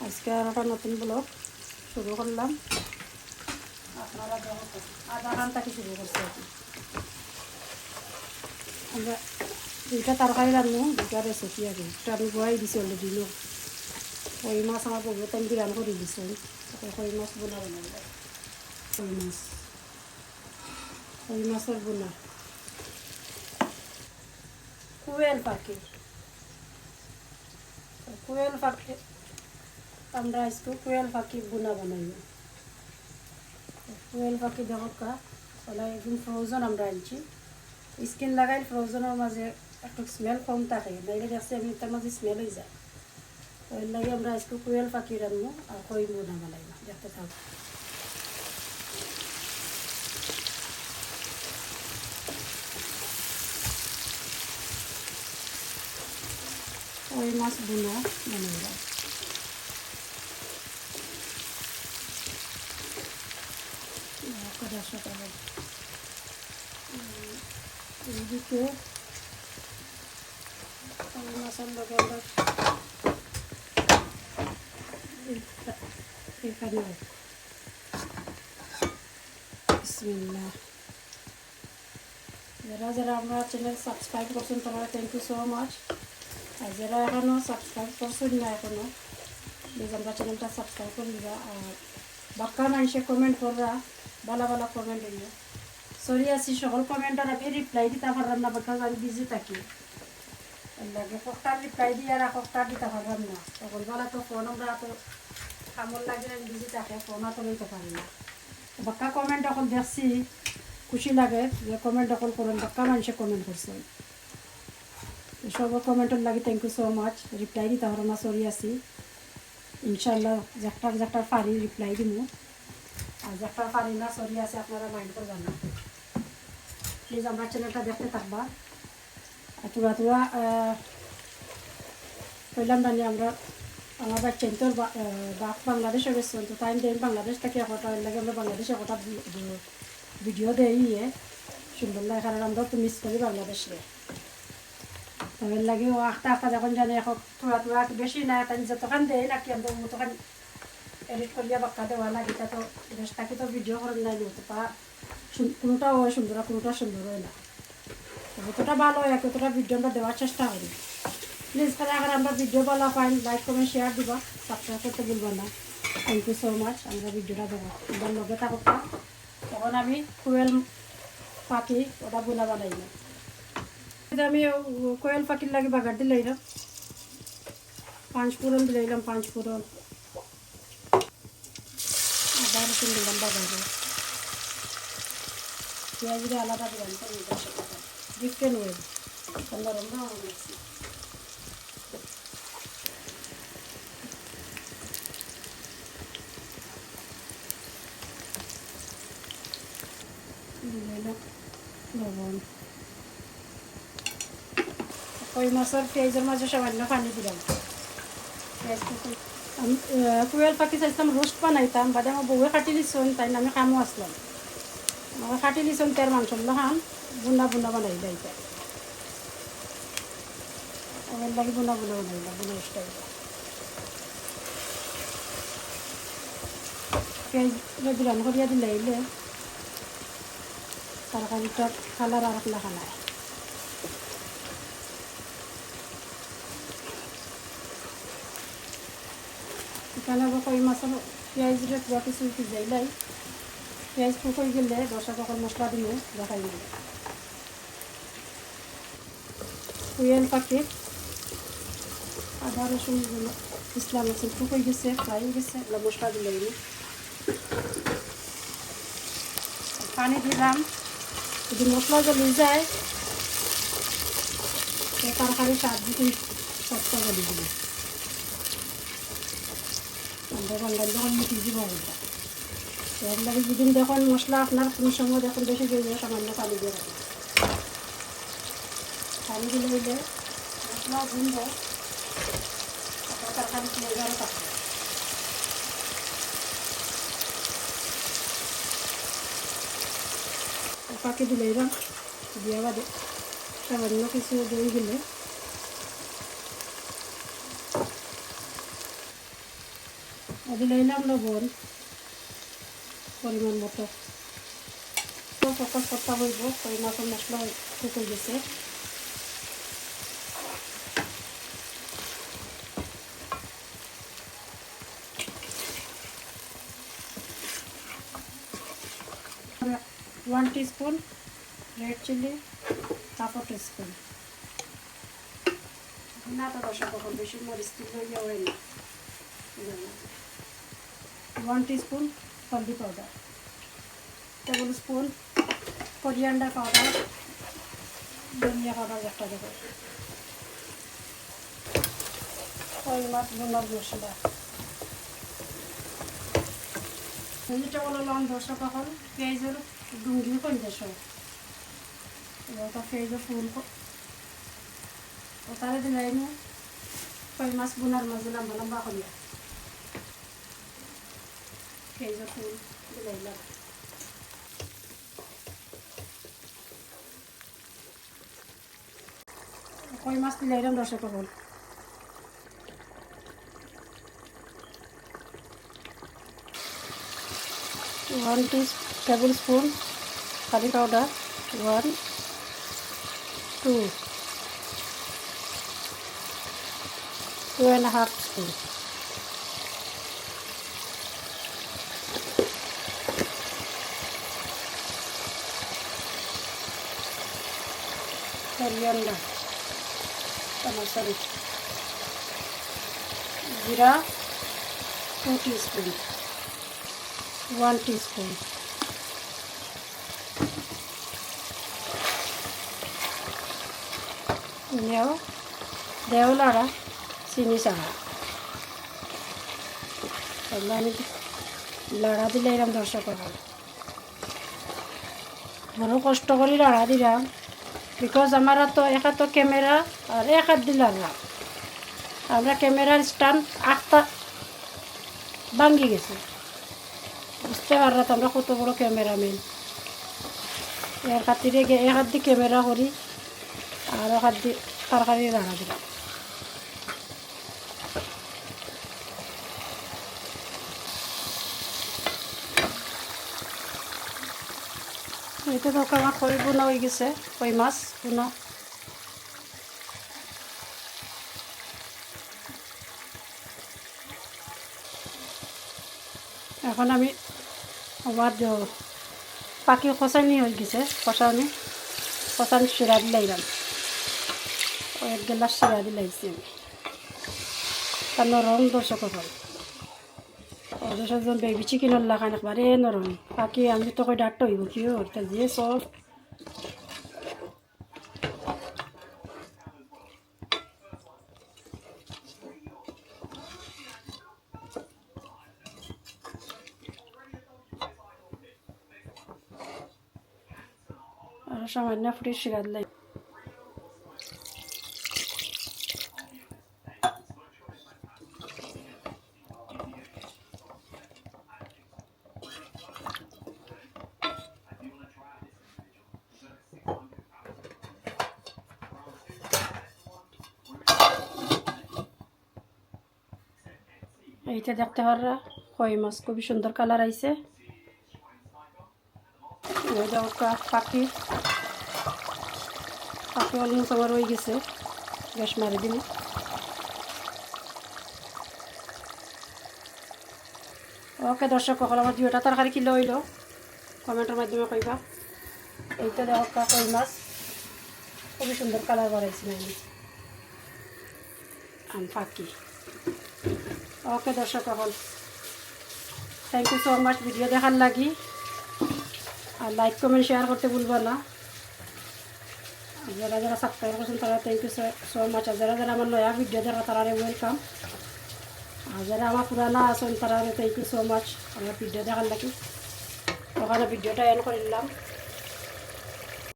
আজকে আর একটা নতুন ব্লগ শুরু করলাম। আপনারা আধা ঘন্টা থেকে শুরু করছি আর কি। আমরা দুইটা তরকারি রান্না, দুইটা রেসিপি আর কি। একটা আমি বয়াই দিছি অলরেডি নো। কই মাছ আমার বহুত আমি বিরান করে দিছি। কই মাছ বোনা বানাবো। কই মাছের বোনা, কোয়েল পাখি। কোয়েল পাখি আমরা আজকে কোয়েল পাখি বোনা বানাই। কোয়েল পাখি দেখো কা তাহলে একদম ফ্রোজেন আমরা আনছি। স্কিন লাগাই ফ্রোজেনের মাঝে একটু স্মেল কম থাকে, নাইলে দেখছি আমি তার মাঝে স্মেল হয়ে যায়। তো এর লাগে আমরা আজকে কোয়েল পাখি রান্না আর কই বোনা বানাই না, দেখতে থাকবো। কই মাছ বোনা বানাইলাম। এদিকে কই মাছের লগে আমরা এখানে বিসমিল্লাহ। যারা যারা আমার চ্যানেল সাবস্ক্রাইব করছেন তারা থ্যাংক ইউ সো মাচ। আর যারা এখনও সাবস্ক্রাইব করছেন না এখনও, প্লিজ আমরা চ্যানেলটা সাবস্ক্রাইব করে দিবা। আর বাক্কা মানুষে কমেন্ট কররা, ভালো ভালো কমেন্ট হইয়া সরি আছি। সকল কমেন্টের আমি রিপ্লাই দিতে পারলাম না, বিকজ আমি বিজি থাকি। এর লাগে কটার রিপ্লাই দিয়ে আর কটার দিতে পারলাম না। সকালবেলা তো ফোন আমরা তো কামড় লাগে, আমি বিজি থাকে, ফোন তো লইতে পারি না। বাক্কা কমেন্ট এখন দেখছি, খুশি লাগে যে কমেন্ট এখন করেন, বাক্কা মানুষে কমেন্ট করছে। সব কমেন্টের লাগে thank you so much. Reply দিতে পারো না, সরি আছি। ইনশাল্লাহ যাকটার পারি রিপ্লাই দিব। আর যাকটার পারি না, সরি আছে, আপনারা মাইন্ড করবেন না। প্লিজ আমার চ্যানেলটা দেখতে থাকবা। আর তোরা কইলাম জানি আমরা আমার বাচ্চান তোর বাপ বাংলাদেশে গেছেন, তো তাই দেন বাংলাদেশ থেকে একটা লাগে আমরা বাংলাদেশে একটা ভিডিও দেই সুন্দর লাগে, কারণ আমরা তো মিস করি বাংলাদেশে। তো এর লাগে ও আঁকটা যখন জানি এখন তোরা বেশি না, তাই যতক্ষণ দেয় নাকি আমরা তখন এডিট করিয়া বাক্কা দেওয়া লাগে। তা তো দেশ থাকি তো ভিডিও করেন নাই তো পা কোনোটা হয় সুন্দর, কোনোটা সুন্দর হয় না। যতটা ভালো হয় ততটা ভিডিও আমরা দেওয়ার চেষ্টা করি। প্লিজ তাহলে আবার আমরা ভিডিও ভালো পাই, লাইক কমেন্ট শেয়ার দিবা, সাবস্ক্রাইব করতে ভুলবো না। Thank you so much. আমরা ভিডিওটা দেবো এবার লগে থাকুক। তখন আমি কোয়েল পাখি ওটা বোনা বানাই না। আমি কোয়েল পাখির লাগে বাগার দিলাম, 5 ফোড়ন দিলাম, 5 ফোড়ন, আদা রসুন দিলাম বাগারে, পেঁয়াজ দিয়ে আলাদা দিলাম, ডিফারেন্ট ওয়ে সুন্দর মিক্সি লবণ। কই মাছের পেঁয়াজের মাঝে সামান্য পানি দিলাম। আমি কোয়েল পাখি চাইছিলাম রোস্ট বানাইতাম, বাদে আমার বউয়ে কাটি দিচ্ছেন, তাই আমি কামও আসলাম। আমার কাটি দিচ্ছেন তার মাংস খান বুনা বানাই যাইতে, আমার লাগে বুনা বানাইলাম, বুনা স্টাইল। পেঁয়াজ দিলাম করিয়া দিলে এলে তরকারিটার কালার আর একলা খানায়। এখানে আবার কই মাছের পেঁয়াজটা পুরা কিছু যাইলাই, পেঁয়াজ ফুক হয়ে গেলে দশটা তখন মশলা দিয়ে দেখাই দিল। কোয়েল পাখি আদা রসুন ইসলাম আছে ফুক হয়ে গেছে, ফ্রাই হয়ে গেছে, মশলা দিলে পানি দিলাম। যদি মশলা জ্বলে যায় তরকারি স্বাদ দিতে সবটা জ্বলি দিল। বাঙালি যখন মিটি দিব এর লাগে যেদিন দেখুন মশলা আপনার কোনো সময় দেখুন বেশি দিয়ে যায়, সামান্য পানি দিয়ে রাখবেন। পানি দিলে হইলে মশলা গুঁড় তরকারি ফ্লেভারও থাকবে। পাখি দিলে এরকম দিয়ে বাদে সামান্য কিছু দই দিলে দিলাম লবণ পরিমাণ মতো। তো ফোকাস করতে হইব, কই মাছের মশলা শুকিয়ে গেছে। One teaspoon red chilli, half a teaspoon না তো রসা কখন বেশি মরিচ দিলে হয় না। 1 টিস্পুন হলদি powder, table spoon coriander powder, ধনিয়া পাউডার একটা দেবো, কই মাছ ভুনার মশলা, যেটা বলো লন দশা পাখল পেঁয়াজের ডুঙ্গি কই দেশ ওটা পেঁয়াজের ফুল ওটারে দিলাই নি কই মাছ ভুনার মাঝে লম্বা লম্বা করিয়া পেঁয়াজের ফুল দিলাইলাম। কই মাছ দিলাইলাম দশা পাখল। 1 tablespoon curry powder, 1, 2, 2.5 spoon, coriander, sorry, jeera 2 teaspoon, 1 teaspoon, দেওলাড়া চিনি চাড়া আমি লাড়া দিলে এরকম দর্শক বড় কষ্ট করে লাড়া দিলাম, বিকজ আমার তো এক হাত ক্যামেরা আর এক হাত দিলাম না, আমরা ক্যামেরার স্ট্যান্ড 8টা ভাঙ্গি গেছে, বুঝতে পারলাম আমরা কত বড় ক্যামেরাম্যান। এর খাতিরে এক হাত দিয়ে ক্যামেরা করি আর এক হাত দিয়ে তরকারি রান্না দিলাম। এইটা তো আমার কই বোনা হয়ে গেছে, কই মাছ বোনা। এখন আমি আমার পাখি কষানি হয়ে গেছে, কষানি শিরা দিলাইলাম, 1 গ্লাস শিরা দিলাইছি আমি, তার নরম দর্শক হল দর্শকজন বেবি চিকেনের লাগান একবারে নরম পাখি, আমি তো কই ডাক্ত হইব কি ওরটা দিয়ে সব আর সামান্য ফুটির শিরা দিলাই। এইটা দেখতে পাররা কই মাছ খুবই সুন্দর কালার আইছে। পাখি অলমোস্ট আমার হয়ে গেছে, গ্যাস মারি দিন। ওকে দর্শক সকল আমার 2টা তরকারি কিলো হইল কমেন্টের মাধ্যমে কইবা। এইটা দেখ কই মাছ খুবই সুন্দর কালার বাড়াইছি আমি পাখি। ওকে দর্শক সকল thank you so much video দেখার লাগি, আর লাইক কমেন্ট শেয়ার করতে ভুলবা না। যারা যারা সাবস্ক্রাইব করছেন তারা থ্যাংক ইউ সো মাচ, আর যারা যারা আমার নয়া ভিডিও দেখা তারা ওয়েলকাম, আর যারা আমার পুরানা আছেন তারা থ্যাংক ইউ সো মাচ আমার ভিডিও দেখার লাগি। ওখানে ভিডিওটা এন্ড করে দিলাম।